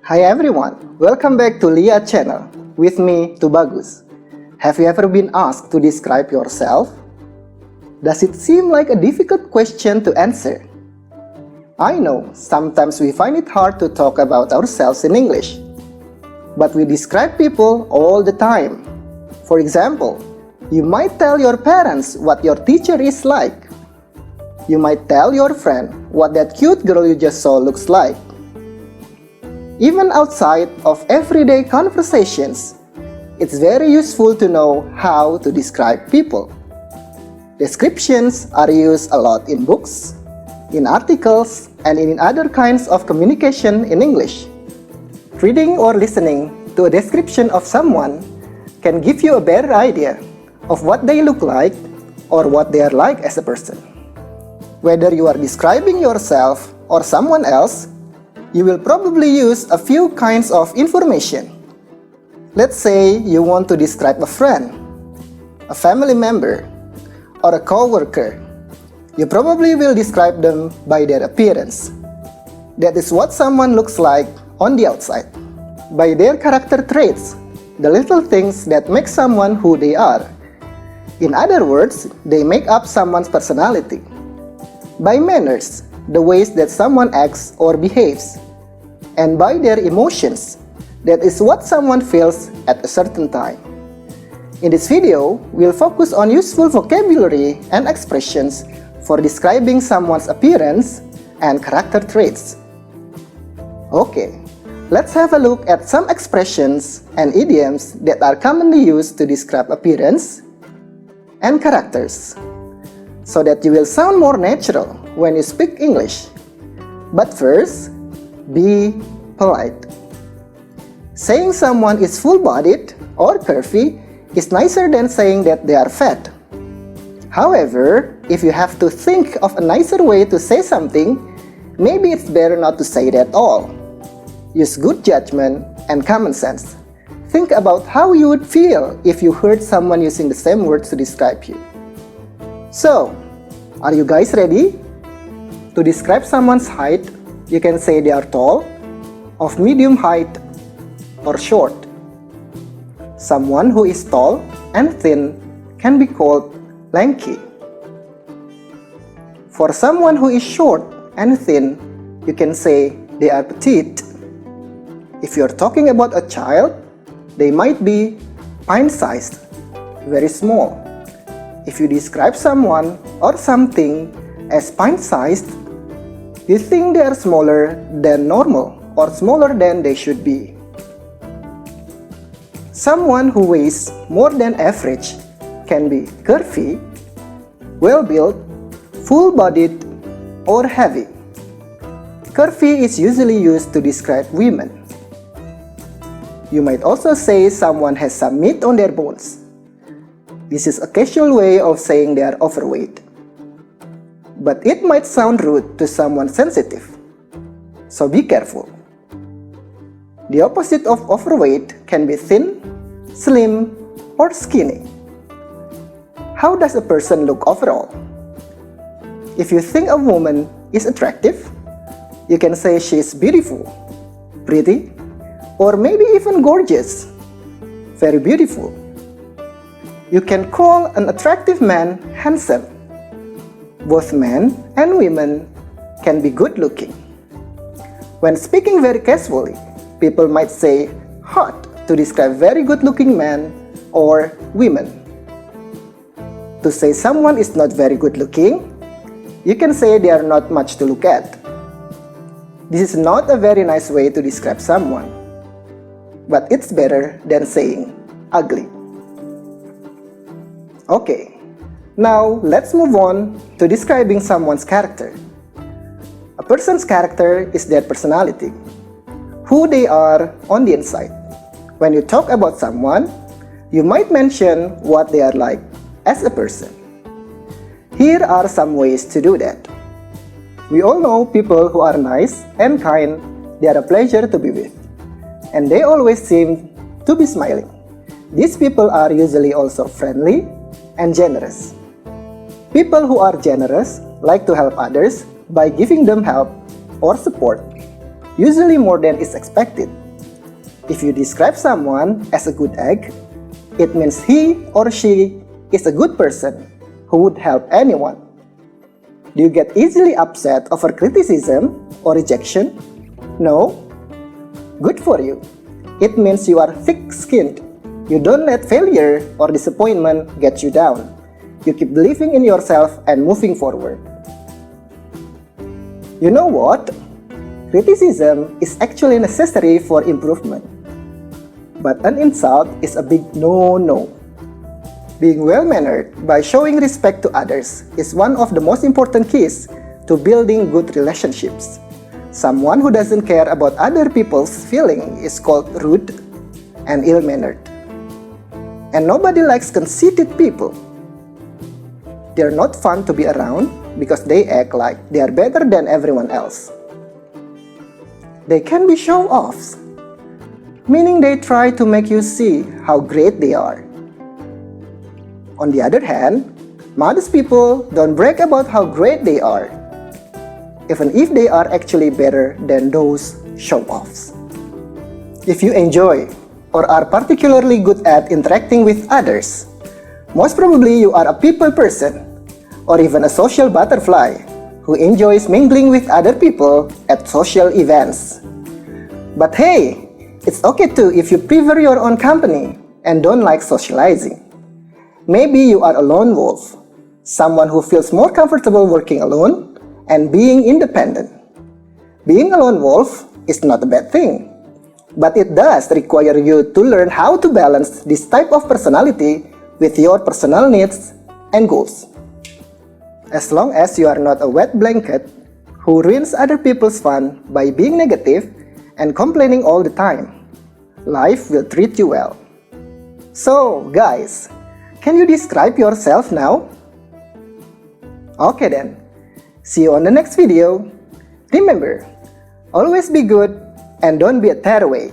Hi everyone, welcome back to Lia channel. With me, Tubagus. Have you ever been asked to describe yourself? Does it seem like a difficult question to answer? I know, sometimes we find it hard to talk about ourselves in English. But we describe people all the time. For example, you might tell your parents what your teacher is like. You might tell your friend what that cute girl you just saw looks like. Even outside of everyday conversations, it's very useful to know how to describe people. Descriptions are used a lot in books, in articles, and in other kinds of communication in English. Reading or listening to a description of someone can give you a better idea of what they look like or what they are like as a person. Whether you are describing yourself or someone else, you will probably use a few kinds of information. Let's say you want to describe a friend, a family member, or a coworker. You probably will describe them by their appearance. That is what someone looks like on the outside. By their character traits, the little things that make someone who they are. In other words, they make up someone's personality. By manners, the ways that someone acts or behaves. And by their emotions, that is what someone feels at a certain time. In this video, we'll focus on useful vocabulary and expressions for describing someone's appearance and character traits. Okay, let's have a look at some expressions and idioms that are commonly used to describe appearance and characters, so that you will sound more natural when you speak English. But first, be polite. Saying someone is full-bodied or curvy is nicer than saying that they are fat. However, if you have to think of a nicer way to say something, maybe it's better not to say it at all. Use good judgment and common sense. Think about how you would feel if you heard someone using the same words to describe you. So, are you guys ready? To describe someone's height, you can say they are tall, of medium height, or short. Someone who is tall and thin can be called lanky. For someone who is short and thin, you can say they are petite. If you're talking about a child, they might be pint-sized, very small. If you describe someone or something as pint-sized, you think they are smaller than normal or smaller than they should be. Someone who weighs more than average can be curvy, well-built, full-bodied, or heavy. Curvy is usually used to describe women. You might also say someone has some meat on their bones. This is a casual way of saying they are overweight. But it might sound rude to someone sensitive, so be careful. The opposite of overweight can be thin, slim, or skinny. How does a person look overall? If you think a woman is attractive, you can say she is beautiful, pretty, or maybe even gorgeous, very beautiful. You can call an attractive man handsome. Both men and women can be good looking. When speaking very casually, people might say hot to describe very good looking men or women. To say someone is not very good looking, you can say they are not much to look at. This is not a very nice way to describe someone, but it's better than saying ugly. Okay. Now, let's move on to describing someone's character. A person's character is their personality, who they are on the inside. When you talk about someone, you might mention what they are like as a person. Here are some ways to do that. We all know people who are nice and kind. They are a pleasure to be with, and they always seem to be smiling. These people are usually also friendly and generous. People who are generous like to help others by giving them help or support. usually more than is expected. If you describe someone as a good egg, it means he or she is a good person who would help anyone. Do you get easily upset over criticism or rejection? No? Good for you. It means you are thick-skinned. You don't let failure or disappointment get you down. You keep believing in yourself and moving forward. You know what? Criticism is actually necessary for improvement. But an insult is a big no-no. Being well-mannered by showing respect to others is one of the most important keys to building good relationships. Someone who doesn't care about other people's feelings is called rude and ill-mannered. And nobody likes conceited people. They're not fun to be around because they act like they are better than everyone else. They can be show-offs, meaning they try to make you see how great they are. On the other hand, modest people don't brag about how great they are, even if they are actually better than those show-offs. If you enjoy or are particularly good at interacting with others, most probably you are a people person or even a social butterfly who enjoys mingling with other people at social events. But hey, it's okay too if you prefer your own company and don't like socializing. Maybe you are a lone wolf, someone who feels more comfortable working alone and being independent. Being a lone wolf is not a bad thing, but it does require you to learn how to balance this type of personality with your personal needs and goals. As long as you are not a wet blanket who ruins other people's fun by being negative and complaining all the time, life will treat you well. So, guys, can you describe yourself now? Okay then, see you on the next video. Remember, always be good and don't be a tearaway.